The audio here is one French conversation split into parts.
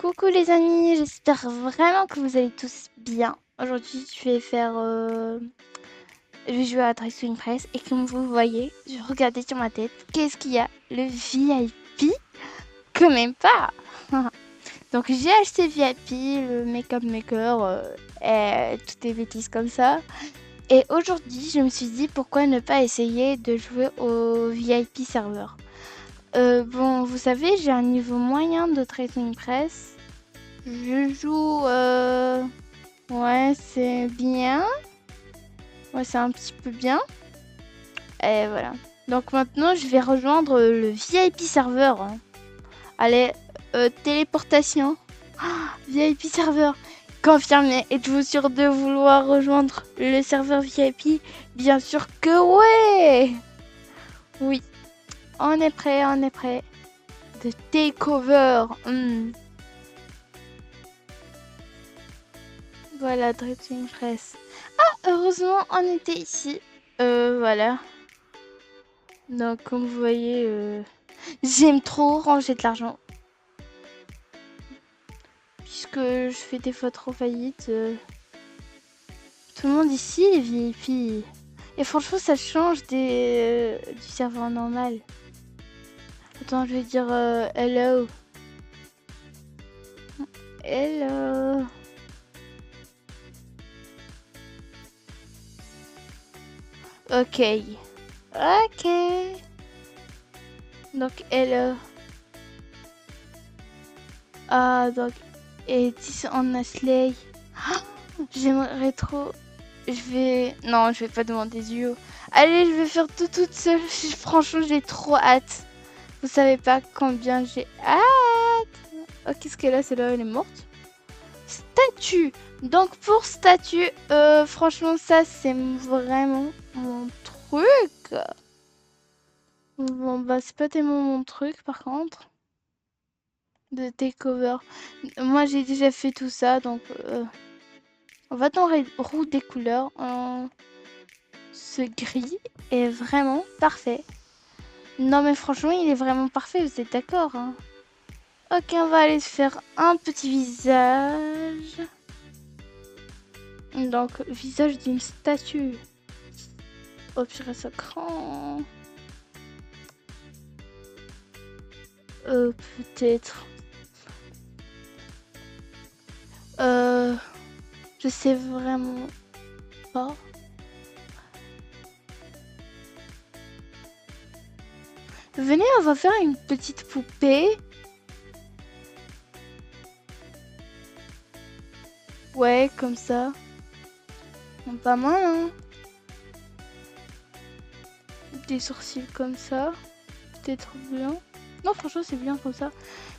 Coucou les amis, j'espère vraiment que vous allez tous bien. Aujourd'hui, je vais jouer à Dressing Press et comme vous voyez, je regardais sur ma tête, qu'est-ce qu'il y a? Le VIP? Quand même pas! Donc j'ai acheté VIP, le Make-up Maker, et toutes les bêtises comme ça. Et aujourd'hui, je me suis dit pourquoi ne pas essayer de jouer au VIP serveur. Bon, vous savez, j'ai un niveau moyen de Dressing Press. Je joue... Ouais, c'est bien. Ouais, c'est un petit peu bien. Et voilà. Donc maintenant, je vais rejoindre le VIP serveur, hein. Allez, téléportation. VIP serveur. Confirmé. Êtes-vous sûr de vouloir rejoindre le serveur VIP? Bien sûr que ouais. Oui, on est prêt, on est prêt. The takeover. Voilà, Dressing Press. Heureusement, on était ici. Voilà. Donc, comme vous voyez, j'aime trop ranger de l'argent. Puisque je fais des fois trop faillite. Tout le monde ici est VIP. Et franchement, ça change du serveur normal. Attends, je vais dire hello. Hello. Ok. Ok. Donc, hello. Ah, donc, et 10 en Ashley. J'aimerais trop. Non, je vais pas demander duo. Allez, je vais faire tout toute seule. Franchement, j'ai trop hâte. Vous savez pas combien j'ai hâte. Oh, qu'est-ce qu'elle a? Celle-là, elle est morte. Statue. Donc, pour statue, franchement, ça, c'est vraiment mon truc. Bon, bah, c'est pas tellement mon truc, par contre. De takeover. Moi, j'ai déjà fait tout ça, donc... On va dans roue des couleurs. Ce gris est vraiment parfait. Non mais franchement, il est vraiment parfait, vous êtes d'accord, hein? Ok, on va aller se faire un petit visage. Donc, visage d'une statue. Oh purée, ça craint. Peut-être. Je sais vraiment pas. Venez, on va faire une petite poupée. Ouais, comme ça. Pas mal, hein? Des sourcils comme ça. Peut-être bien. Non, franchement, c'est bien comme ça.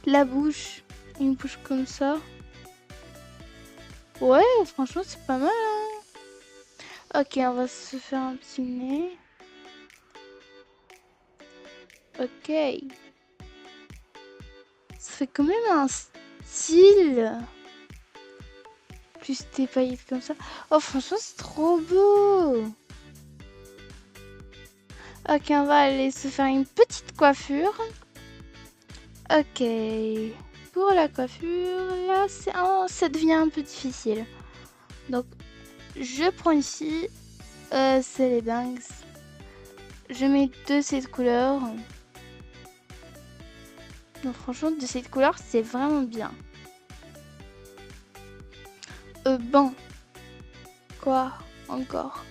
La bouche. Une bouche comme ça. Ouais, franchement, c'est pas mal, hein? Ok, on va se faire un petit nez. Ok. Ça fait quand même un style. Plus des paillettes comme ça. Oh, franchement, c'est trop beau. Ok, on va aller se faire une petite coiffure. Ok. Pour la coiffure, là, ça devient un peu difficile. Donc, je prends ici, c'est les bangs. Je mets de cette couleur. Donc, franchement, de cette couleur, c'est vraiment bien. Bon. Quoi encore?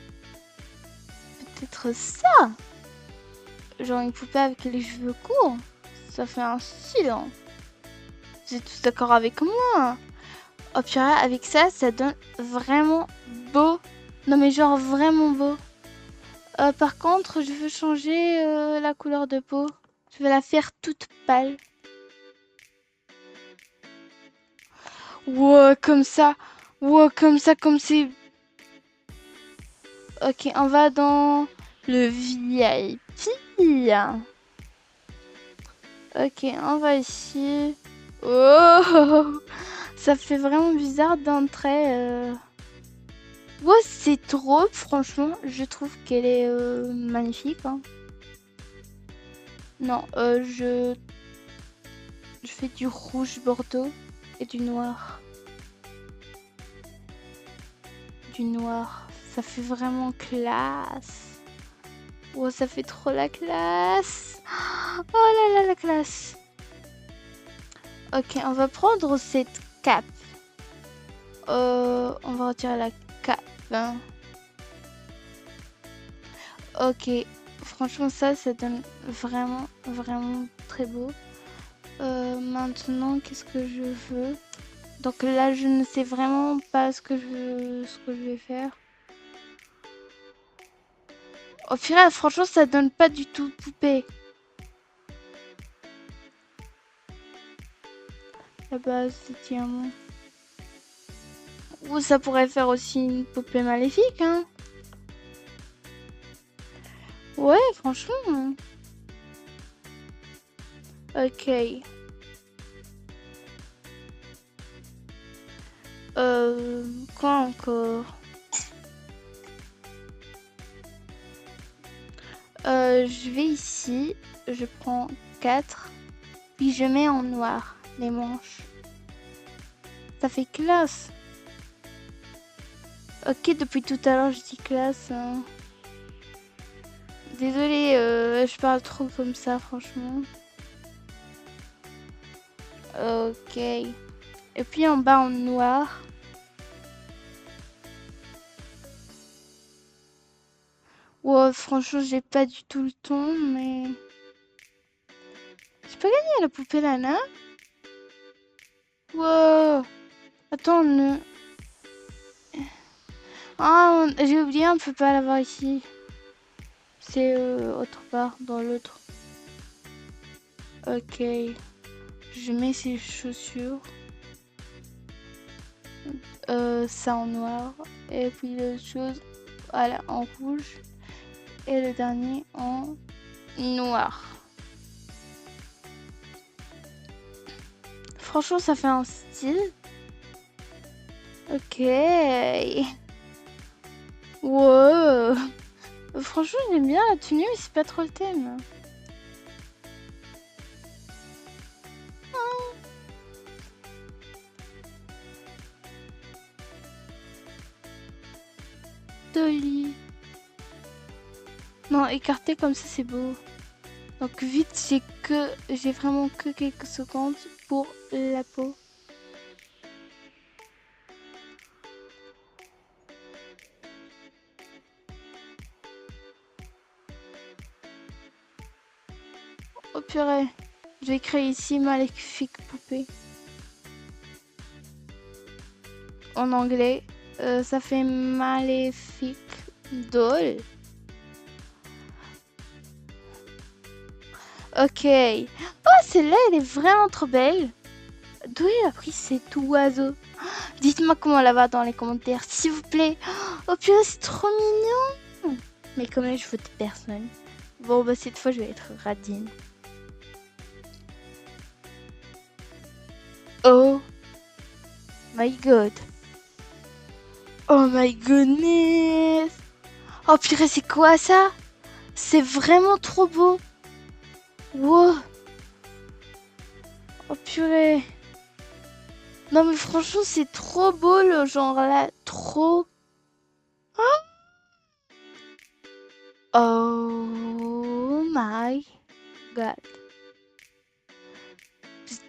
Peut-être ça? Genre une poupée avec les cheveux courts? Ça fait un style, hein. Vous êtes tous d'accord avec moi? Oh purée, avec ça, ça donne vraiment beau. Non mais genre vraiment beau. Par contre, je veux changer la couleur de peau. Je vais la faire toute pâle. Wow, comme ça. Wow, comme ça, comme c'est... Ok, on va dans le VIP. Ok, on va ici. Oh, ça fait vraiment bizarre d'entrer. Ouais, c'est trop, franchement, je trouve qu'elle est magnifique, hein. Non, je fais du rouge bordeaux. et du noir. Du noir. Ça fait vraiment classe. Oh, ça fait trop la classe. Oh là là, la classe. Ok, on va prendre cette cape. On va retirer la cape. Hein. Ok, franchement ça donne vraiment, vraiment très beau. Maintenant, qu'est-ce que je veux? Donc là, je ne sais vraiment pas ce que je vais faire. Au final, franchement, ça donne pas du tout poupée. La base, c'est diamant. Ou ça pourrait faire aussi une poupée maléfique, hein. Ouais, franchement. Ok. Quoi encore? Je vais ici, je prends 4, puis je mets en noir les manches. Ça fait classe. Ok, depuis tout à l'heure je dis classe. Hein. Désolée, je parle trop comme ça, franchement. Ok. Et puis en bas en noir. Ouais, franchement, j'ai pas du tout le temps, mais... J'ai pas gagné la poupée Lana. Wow. Attends, ne... Ah, j'ai oublié, on peut pas l'avoir ici. C'est autre part, dans l'autre. Ok. Je mets ces chaussures. Ça en noir. Et puis l'autre chose, voilà, en rouge. Et le dernier en noir. Franchement, ça fait un style. Ok. Wow. Franchement, j'aime bien la tenue, mais c'est pas trop le thème. Dolly. Non, écarté comme ça, c'est beau. Donc vite, j'ai vraiment que quelques secondes pour la peau. Oh purée, je vais créer ici Maléfique Poupée. En anglais, ça fait Maléfique Doll. Ok. Oh, celle-là, elle est vraiment trop belle. D'où il a pris cet oiseau? Dites-moi comment la va dans les commentaires, s'il vous plaît. Oh purée, c'est trop mignon. Mais quand même, je vote personne. Bon, bah cette fois, je vais être Radine. Oh my god. Oh my goodness. Oh purée, c'est quoi ça? C'est vraiment trop beau. Wow. Oh purée. Non mais franchement, c'est trop beau le genre là. Trop. Oh my god.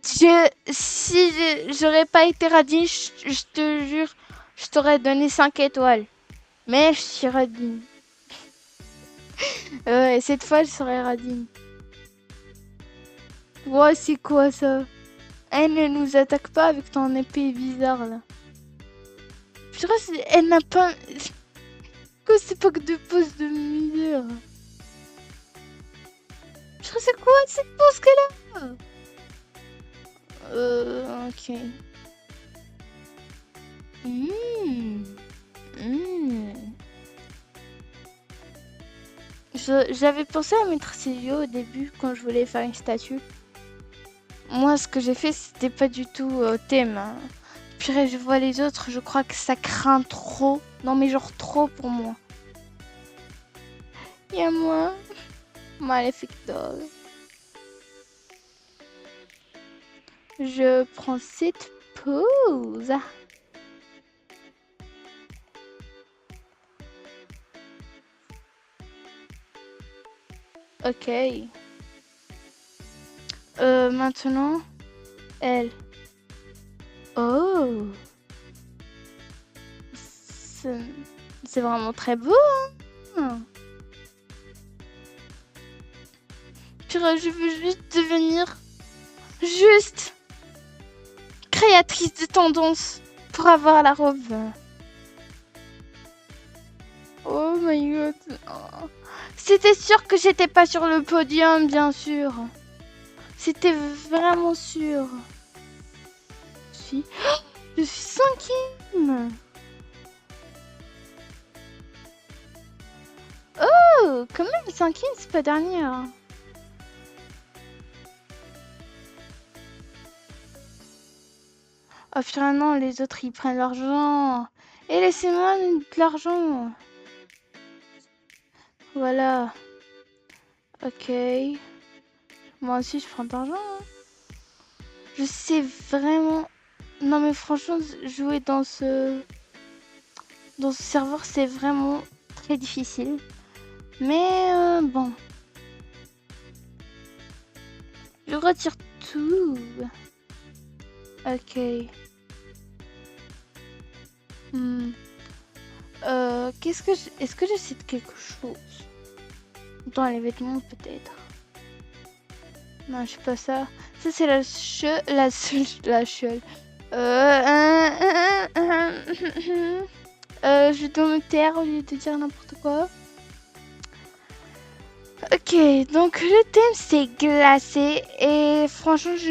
Si j'aurais pas été Radine, je te jure, je t'aurais donné 5 étoiles. Mais je suis Radine. Ouais, cette fois, je serai Radine. Ouais, c'est quoi ça? Elle ne nous attaque pas avec ton épée bizarre là. Putain, elle n'a pas... Que c'est pas que de pose de misère. Putain, c'est quoi cette pose qu'elle a? Ok. J'avais pensé à mettre ces yeux au début quand je voulais faire une statue. Moi, ce que j'ai fait, c'était pas du tout au thème. Hein. Purée, je vois les autres, je crois que ça craint trop. Non, mais genre trop pour moi. Et à moi, Maléfique Doll. Je prends cette pause. Ok. Maintenant, elle. Oh. C'est vraiment très beau, hein. Purée, je veux juste devenir juste créatrice de tendance pour avoir la robe. Oh my god. Oh. C'était sûr que j'étais pas sur le podium, bien sûr. C'était vraiment sûr. Je suis 5e. Oh, quand même, 5e, c'est pas dernière. Oh putain, non, les autres, ils prennent l'argent. Et laissez-moi de l'argent. Voilà. Ok. Moi aussi, je prends de l'argent. Hein. Je sais vraiment... Non, mais franchement, jouer dans ce serveur, c'est vraiment très difficile. Mais bon. Je retire tout. Ok. Est-ce que j'essaie de quelque chose? Dans les vêtements, peut-être. Non, je sais pas ça. Ça, c'est la je dois me taire au lieu de dire n'importe quoi. Ok, donc le thème c'est glacé et franchement je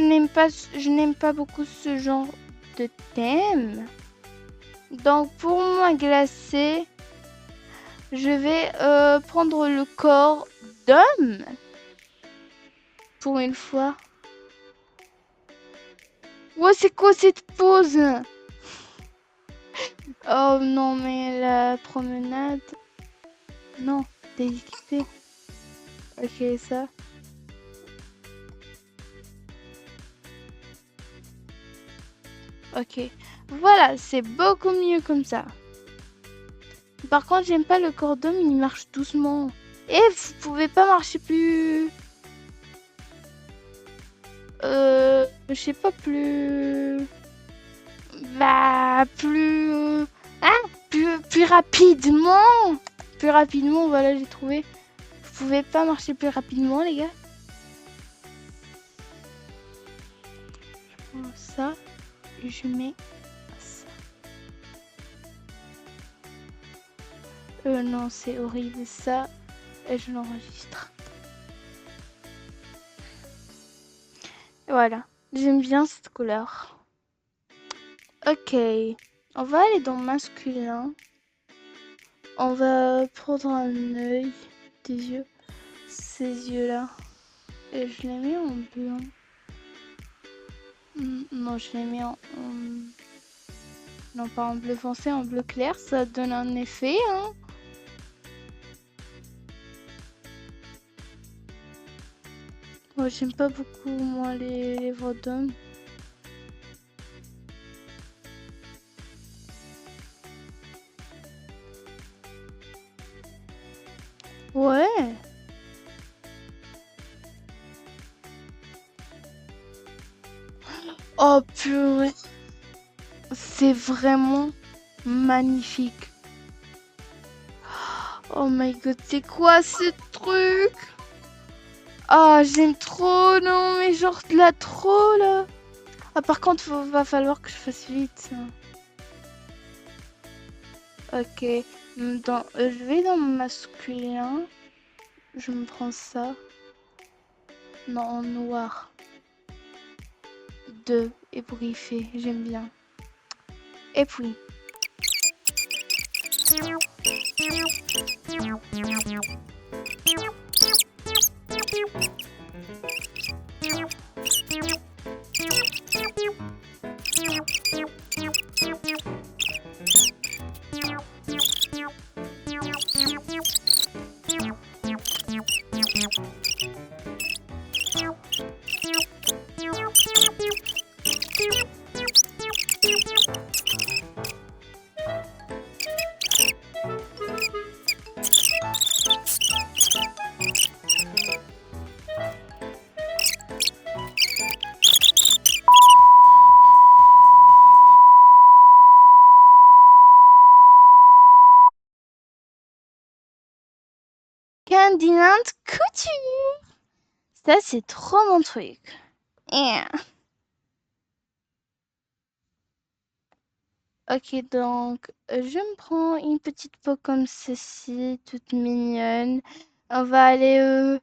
n'aime pas beaucoup ce genre de thème. Donc pour moi glacé, je vais prendre le corps d'homme pour une fois. Ouais, c'est quoi cette pose? Oh non, mais la promenade. Non, dédicté. Ok, ça. Ok. Voilà, c'est beaucoup mieux comme ça. Par contre, j'aime pas le corps d'homme, il marche doucement. Et vous pouvez pas marcher plus... Je sais pas, plus... Bah, plus... Hein? Plus rapidement. Plus rapidement, voilà, j'ai trouvé. Vous pouvez pas marcher plus rapidement, les gars. Je prends ça et je mets ça. Non, c'est horrible, ça. Et je l'enregistre. Voilà. J'aime bien cette couleur. Ok. On va aller dans masculin. On va prendre un œil, des yeux, ces yeux-là. Et je les mets en blanc. Non, je les mets en... Non, pas en bleu foncé, en bleu clair. Ça donne un effet, hein. Moi, j'aime pas beaucoup, moi, les lèvres d'homme. Ouais. Oh purée. C'est vraiment magnifique. Oh my god, c'est quoi ce truc? Ah, j'aime trop, non, mais genre là, trop là. Ah, par contre, va falloir que je fasse vite. Ok, je vais dans masculin. Je me prends ça. Non, en noir. 2 ébriefé, j'aime bien. Et puis. d'Inde couture. Ça, c'est trop mon truc. Yeah. Ok, donc je me prends une petite peau comme ceci, toute mignonne. On va aller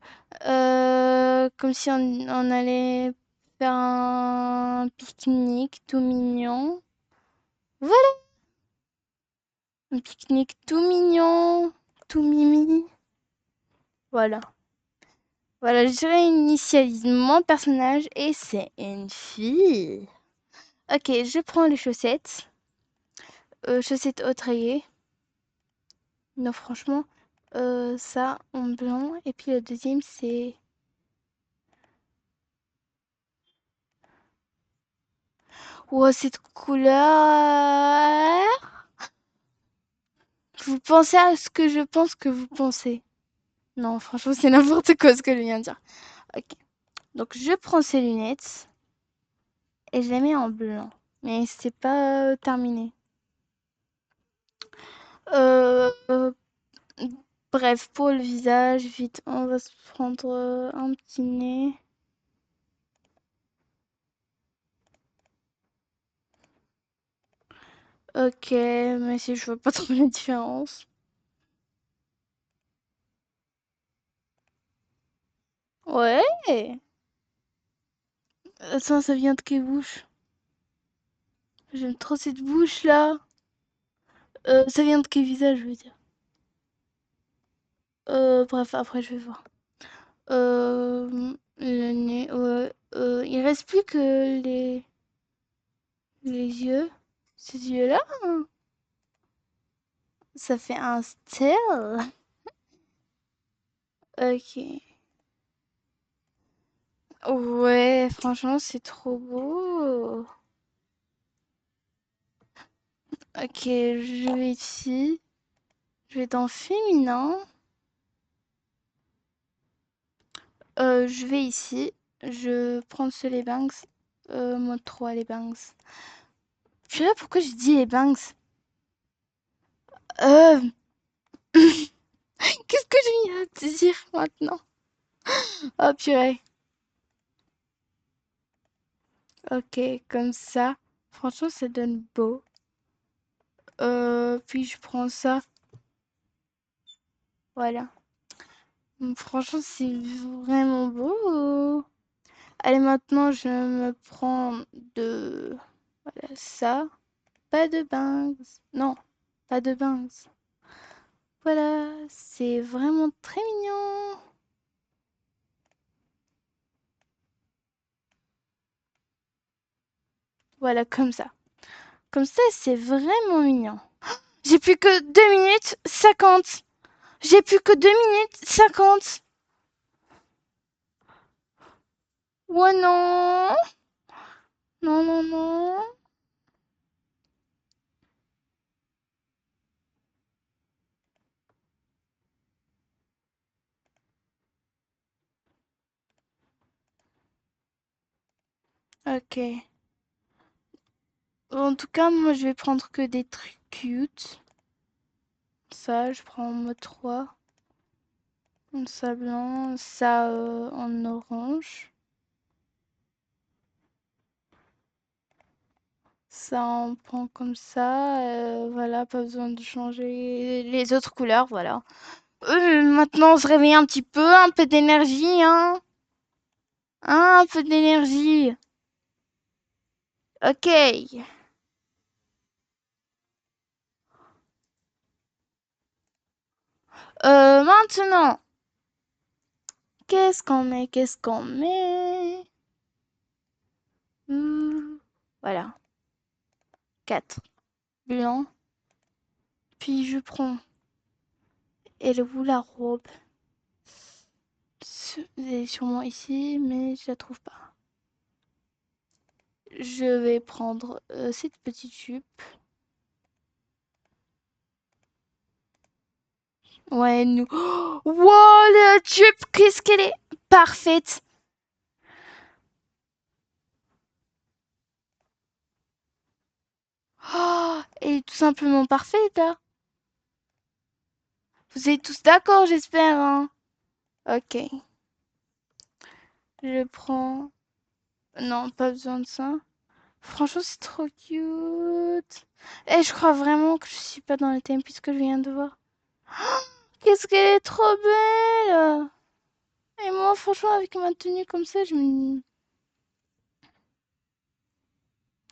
comme si on allait faire un pique-nique tout mignon. Voilà, un pique-nique tout mignon, tout mimi. Voilà. Voilà, je réinitialise mon personnage et c'est une fille. Ok, je prends les chaussettes. Chaussettes hautes rayées. Non, franchement, ça en blanc. Et puis le deuxième, c'est... Oh, cette couleur! Vous pensez à ce que je pense que vous pensez. Non, franchement, c'est n'importe quoi ce que je viens de dire. Ok. Donc, je prends ces lunettes et je les mets en blanc. Mais c'est pas terminé. Euh, bref, pour le visage, vite, on va se prendre un petit nez. Ok, mais si je vois pas trop la différence. Ouais! Ça vient de quelle bouche? J'aime trop cette bouche-là. Ça vient de quel visage, je veux dire. Bref, après, je vais voir. Le nez, ouais. Il reste plus que les yeux. Ces yeux-là, ça fait un style. Ok. Ouais, franchement, c'est trop beau. Ok, je vais ici. Je vais dans féminin. Je vais ici. Je prends ce les bangs. Mode 3 les bangs. Je sais pas pourquoi je dis les bangs. Euh... Qu'est-ce que je viens de te dire maintenant? Oh purée. Ok, comme ça. Franchement, ça donne beau. Puis je prends ça. Voilà. Franchement, c'est vraiment beau. Allez, maintenant, je me prends de... Voilà, ça. Pas de bangs. Non, pas de bangs. Voilà, c'est vraiment très mignon. Voilà, comme ça. Comme ça, c'est vraiment mignon. J'ai plus que 2 minutes 50. J'ai plus que 2 minutes 50. Ouais, non. Non, non, non. Ok. En tout cas, moi, je vais prendre que des trucs cute. Ça, je prends en mode 3. Ça blanc, ça en orange. Ça, on prend comme ça. Voilà, pas besoin de changer les autres couleurs, voilà. Maintenant, on se réveille un peu d'énergie, hein. Hein, un peu d'énergie. Ok. Maintenant, qu'est-ce qu'on met? Qu'est-ce qu'on met? Voilà, 4 blanc. Puis je prends. Elle est où la robe? Elle est sûrement ici, mais je la trouve pas. Je vais prendre cette petite jupe. Ouais, nous. Oh, wow, la jupe, qu'est-ce qu'elle est parfaite. Oh, elle est tout simplement parfaite, là. Vous êtes tous d'accord, j'espère, hein. Ok, je prends... Non, pas besoin de ça. Franchement, c'est trop cute. Et je crois vraiment que je suis pas dans le thème puisque je viens de voir. Qu'est-ce qu'elle est trop belle! Et moi, franchement, avec ma tenue comme ça, je me...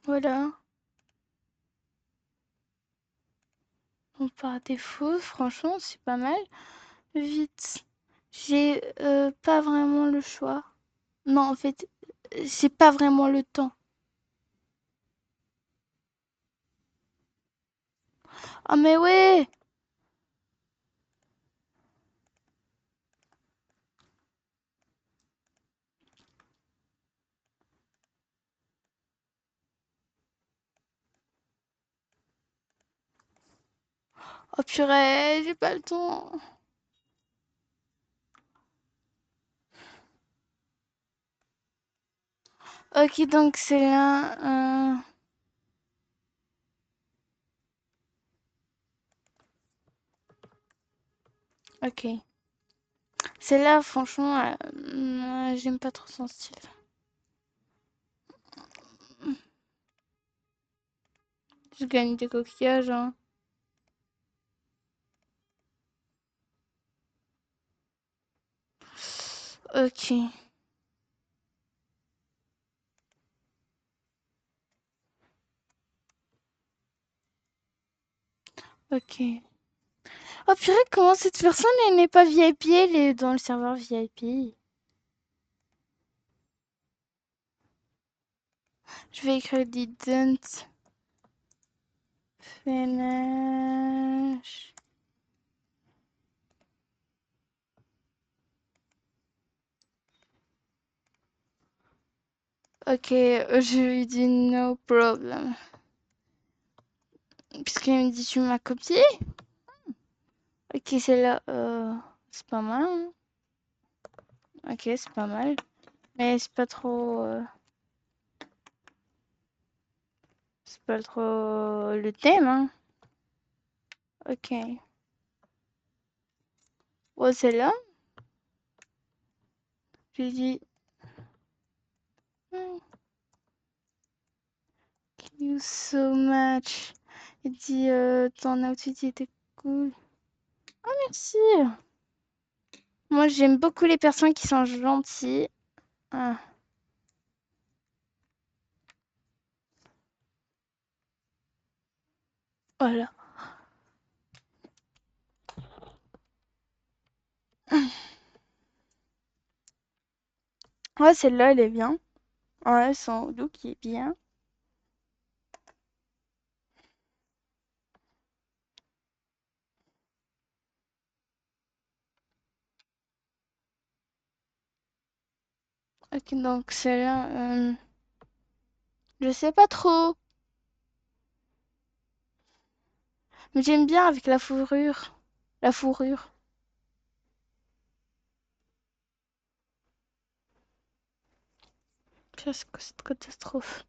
Voilà. Bon, par défaut, franchement, c'est pas mal. Vite. J'ai pas vraiment le choix. Non, en fait, j'ai pas vraiment le temps. Ah, mais ouais! Oh purée, j'ai pas le temps. Ok, donc c'est là. Ok. Celle-là, franchement, j'aime pas trop son style. Je gagne des coquillages, hein. Ok, ok. Oh purée, comment cette personne, elle n'est pas VIP, elle est dans le serveur VIP. Je vais écrire didn't finish. Ok, je lui dis no problem. Puisqu'elle me dit tu m'as copié. Ok, celle-là, c'est pas mal, hein. Ok, c'est pas mal. Mais c'est pas trop... c'est pas trop le thème, hein. Ok. Oh, celle-là, je lui dis... "Hmm, thank you so much. Il dit, ton outfit il était cool. Ah, merci. Moi, j'aime beaucoup les personnes qui sont gentilles. Ah, voilà. Ouais, celle-là, elle est bien. Ouais, son look il est bien. Ok, donc celle-là, je sais pas trop. Mais j'aime bien avec la fourrure. La fourrure. Qu'est-ce que cette catastrophe?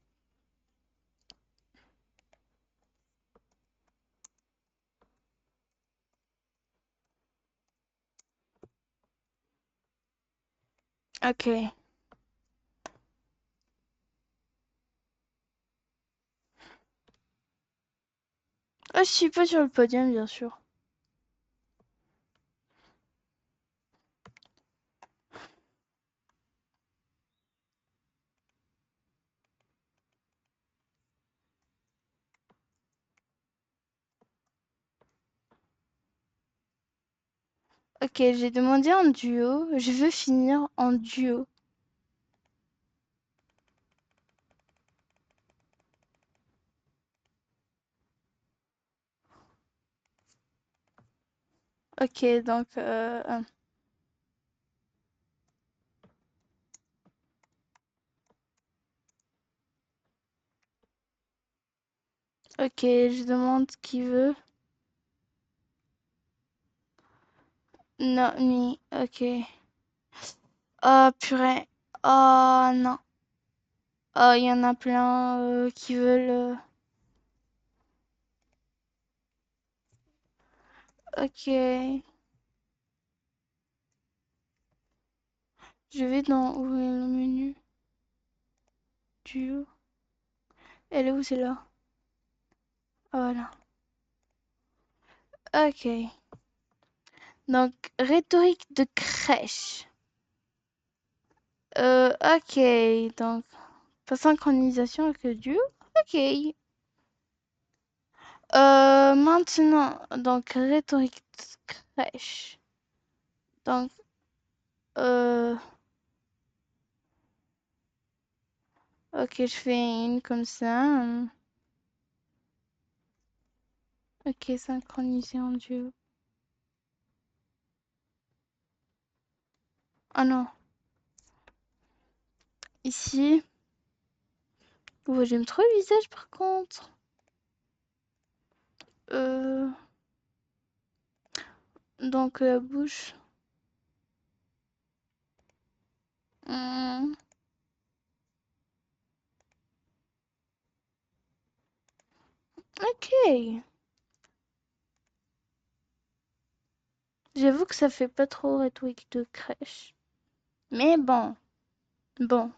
Ok. Ah, je suis pas sur le podium, bien sûr. Ok, j'ai demandé en duo. Je veux finir en duo. Ok, donc... ok, je demande qui veut. Non, me. Ok. Oh, purée. Oh, non. Oh, il y en a plein qui veulent... Ok. Je vais dans ouvrir le menu du haut. Elle est où celle-là? Ah, voilà. Ok. Donc, rhétorique de crèche. Ok. Donc, pas synchronisation avec le duo. Ok. Maintenant, donc, rhétorique de crèche. Donc, euh, ok, je fais une comme ça. Ok, synchronisé en duo. Ah non. Ici. Ouais, j'aime trop le visage par contre. Euh, donc la bouche. Hmm, ok. J'avoue que ça fait pas trop rhétorique de crèche. Mais bon. Bon.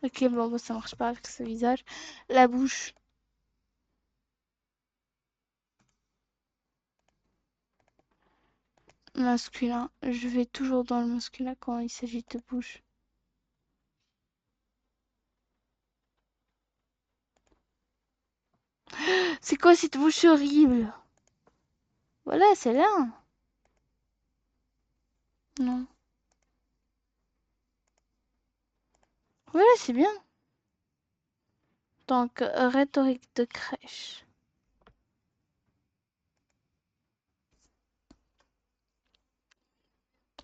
Ok, bon, ça marche pas avec ce visage. La bouche. Masculin. Je vais toujours dans le masculin quand il s'agit de bouche. C'est quoi cette bouche horrible? Voilà, c'est là. Non. Voilà, c'est bien. Donc, rhétorique de crèche.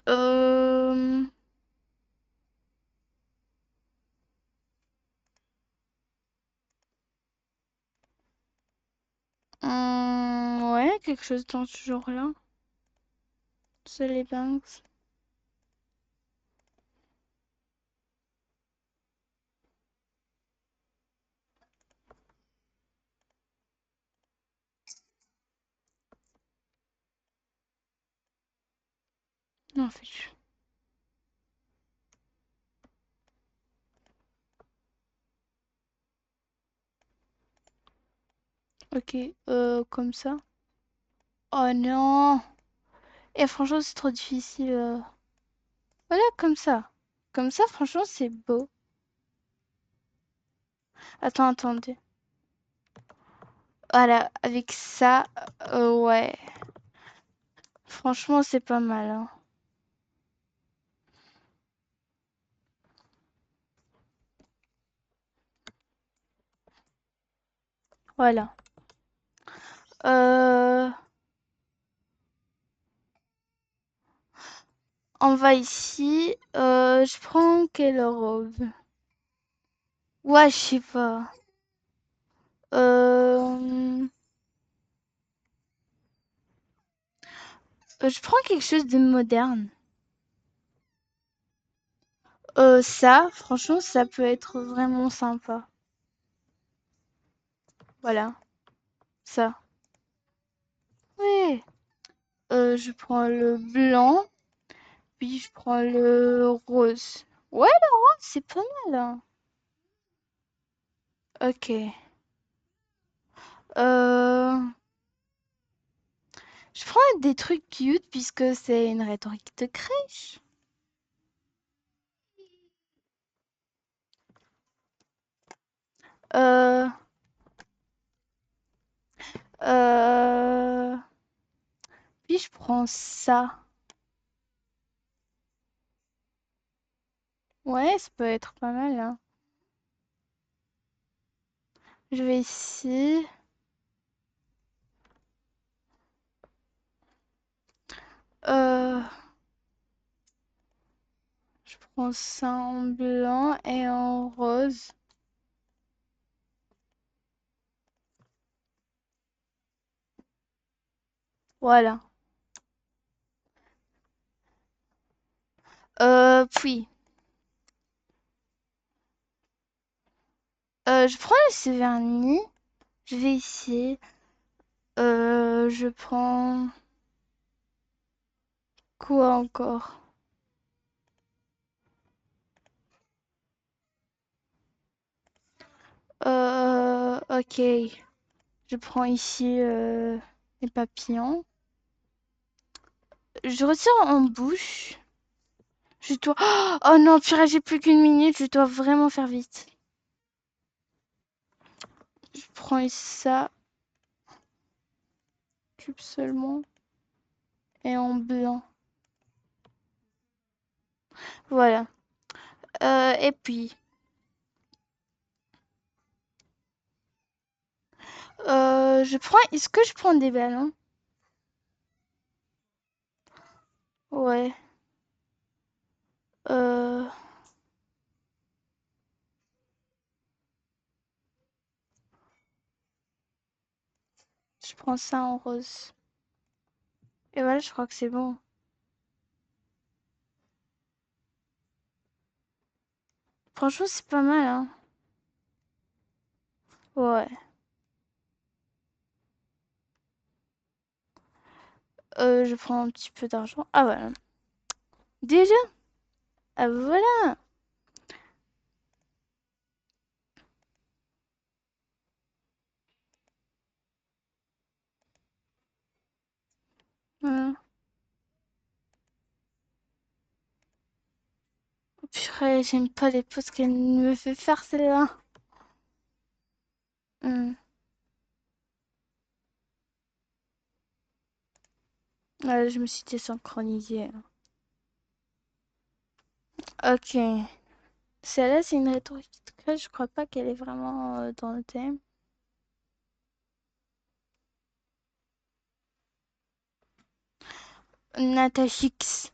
Euh... ouais, quelque chose dans ce genre-là. C'est les Banks. Non, en fait, ok, comme ça. Oh non! Et franchement, c'est trop difficile. Voilà, comme ça. Comme ça, franchement, c'est beau. Attends, attendez. Voilà, avec ça, ouais. Franchement, c'est pas mal, hein. Voilà. Euh, on va ici. Je prends quelle robe? Ouais, je sais pas. Euh, je prends quelque chose de moderne. Ça, franchement, ça peut être vraiment sympa. Voilà, ça. Ouais. Je prends le blanc, puis je prends le rose. Ouais, le rose, c'est pas mal, hein. Ok. Euh, je prends des trucs cute puisque c'est une rhétorique de crèche. Euh, euh, puis je prends ça. Ouais, ça peut être pas mal, hein. Je vais ici. Euh, je prends ça en blanc et en rose. Voilà. Puis, je prends ce vernis. Je vais ici. Je prends Quoi encore? Ok. Je prends ici les papillons. Je retire en bouche. Je dois... Oh non, purée, j'ai plus qu'une minute. Je dois vraiment faire vite. Je prends ici ça. Cube seulement. Et en blanc. Voilà. Et puis... je prends... Est-ce que je prends des ballons? Ouais. Euh... Je prends ça en rose. Et voilà, je crois que c'est bon. Franchement, c'est pas mal, hein. Ouais. Je prends un petit peu d'argent. Ah voilà. Déjà? Ah voilà. Voilà. Oh, purée, j'aime pas les poses qu'elle me fait faire celle-là. Hmm. Ouais, je me suis désynchronisée. Ok. Celle-là, c'est une rhétorique. Je crois pas qu'elle est vraiment dans le thème. Natashix.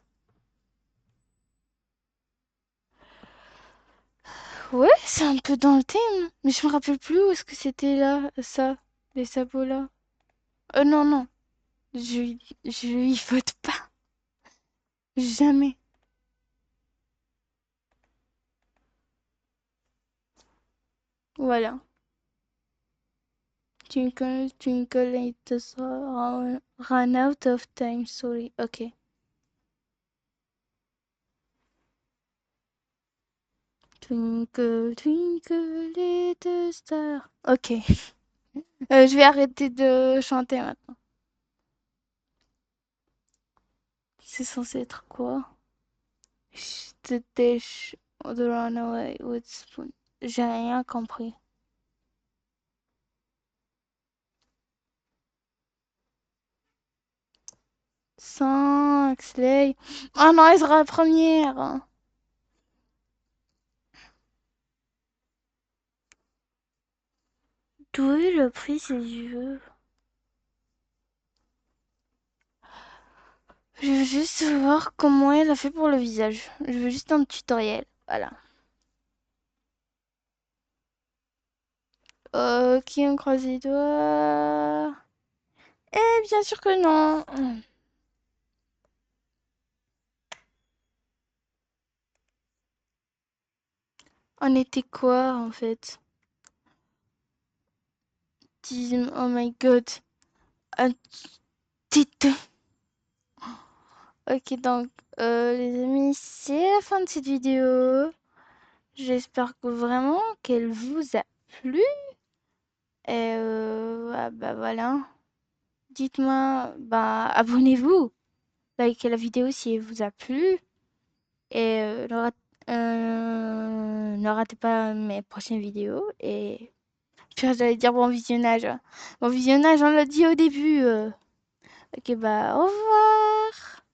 Ouais, c'est un peu dans le thème. Mais je me rappelle plus où est-ce que c'était là, ça, les sabots là. Non, non. Je y vote pas. Jamais. Voilà. Twinkle, twinkle, little star, run out of time, sorry. Ok. Twinkle, twinkle, little star. Ok. Je vais arrêter de chanter maintenant. C'est censé être quoi? The dish, the runaway with spoon. J'ai rien compris. 5, Slay. Oh non, elle sera la première. D'où est le prix si je veux? Je veux juste voir comment elle a fait pour le visage. Je veux juste un tutoriel. Voilà. Ok, on croise les doigts. Eh bien sûr que non. On était quoi en fait? Oh my god. Un titre. Ok, donc les amis, c'est la fin de cette vidéo. J'espère que vraiment qu'elle vous a plu. Et ah, bah voilà. Dites-moi, bah abonnez-vous, likez la vidéo si elle vous a plu. Et ne ratez pas mes prochaines vidéos. Et puis j'allais dire bon visionnage. Bon visionnage, on l'a dit au début. Ok, bah au revoir.